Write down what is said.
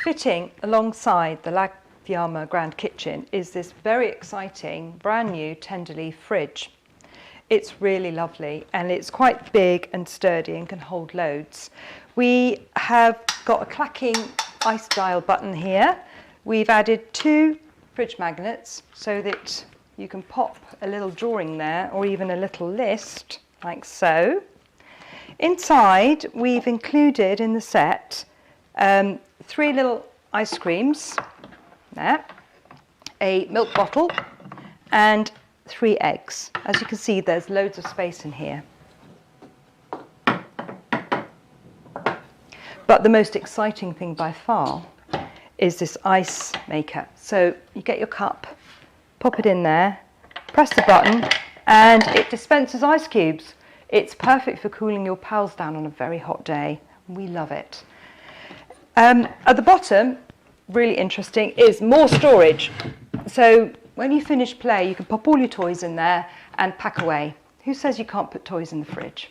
Fitting alongside the Lagiama Grand Kitchen is this very exciting brand new Tenderleaf fridge. It's really lovely and it's quite big and sturdy and can hold loads. We have got a clacking ice dial button here. We've added 2 fridge magnets so that you can pop a little drawing there or even a little list like so. Inside we've included in the set 3 little ice creams there, a milk bottle and 3 eggs. As you can see, there's loads of space in here. But the most exciting thing by far is this ice maker. So you get your cup, pop it in there, press the button, and it dispenses ice cubes. It's perfect for cooling your pals down on a very hot day. We love it. At the bottom, really interesting, is more storage. So when you finish play, you can pop all your toys in there and pack away. Who says you can't put toys in the fridge?